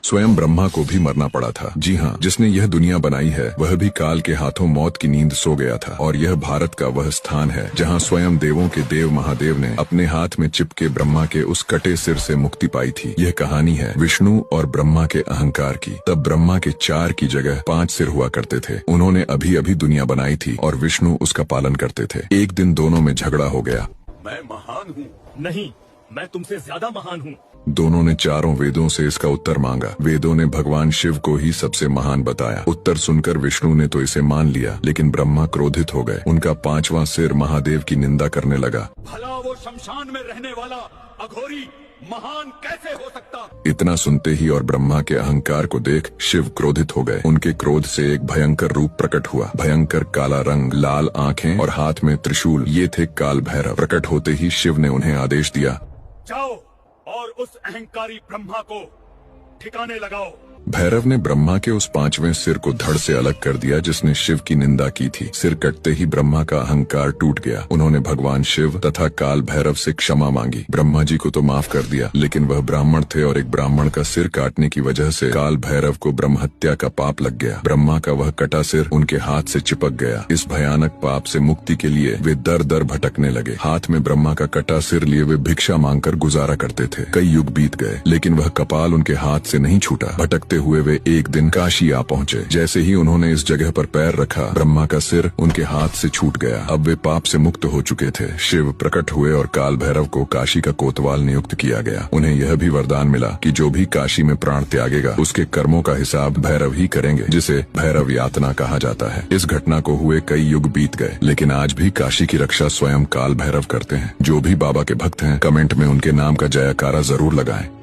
स्वयं ब्रह्मा को भी मरना पड़ा था। जी हाँ, जिसने यह दुनिया बनाई है वह भी काल के हाथों मौत की नींद सो गया था। और यह भारत का वह स्थान है जहाँ स्वयं देवों के देव महादेव ने अपने हाथ में चिपके ब्रह्मा के उस कटे सिर से मुक्ति पाई थी। यह कहानी है विष्णु और ब्रह्मा के अहंकार की। तब ब्रह्मा के 4 की जगह 5 सिर हुआ करते थे। उन्होंने अभी अभी दुनिया बनाई थी और विष्णु उसका पालन करते थे। एक दिन दोनों में झगड़ा हो गया। मैं महान हूँ। नहीं, मैं तुमसे ज्यादा महान हूँ। दोनों ने चारों वेदों से इसका उत्तर मांगा। वेदों ने भगवान शिव को ही सबसे महान बताया। उत्तर सुनकर विष्णु ने तो इसे मान लिया, लेकिन ब्रह्मा क्रोधित हो गए। उनका 5वां सिर महादेव की निंदा करने लगा। भला वो शमशान में रहने वाला अघोरी महान कैसे हो सकता? इतना सुनते ही और ब्रह्मा के अहंकार को देख शिव क्रोधित हो गए। उनके क्रोध से एक भयंकर रूप प्रकट हुआ। भयंकर काला रंग, लाल आंखें और हाथ में त्रिशूल, ये थे काल भैरव। प्रकट होते ही शिव ने उन्हें आदेश दिया, जाओ और उस अहंकारी ब्रह्मा को ठिकाने लगाओ। भैरव ने ब्रह्मा के उस 5वें सिर को धड़ से अलग कर दिया जिसने शिव की निंदा की थी। सिर कटते ही ब्रह्मा का अहंकार टूट गया। उन्होंने भगवान शिव तथा काल भैरव से क्षमा मांगी। ब्रह्मा जी को तो माफ कर दिया, लेकिन वह ब्राह्मण थे और एक ब्राह्मण का सिर काटने की वजह से काल भैरव को ब्रह्म हत्या का पाप लग गया। ब्रह्मा का वह कटा सिर उनके हाथ से चिपक गया। इस भयानक पाप से मुक्ति के लिए वे दर दर भटकने लगे। हाथ में ब्रह्मा का कटा सिर लिए वे भिक्षा मांगकर गुजारा करते थे। कई युग बीत गए, लेकिन वह कपाल उनके हाथ से नहीं छूटा। भटकते हुए वे एक दिन काशी आ पहुँचे। जैसे ही उन्होंने इस जगह पर पैर रखा, ब्रह्मा का सिर उनके हाथ से छूट गया। अब वे पाप से मुक्त हो चुके थे। शिव प्रकट हुए और काल भैरव को काशी का कोतवाल नियुक्त किया गया। उन्हें यह भी वरदान मिला कि जो भी काशी में प्राण त्यागेगा उसके कर्मों का हिसाब भैरव ही करेंगे, जिसे भैरव यातना कहा जाता है। इस घटना को हुए कई युग बीत गए, लेकिन आज भी काशी की रक्षा स्वयं काल भैरव करते हैं। जो भी बाबा के भक्त हैं, कमेंट में उनके नाम का जयकारा जरूर लगाएं।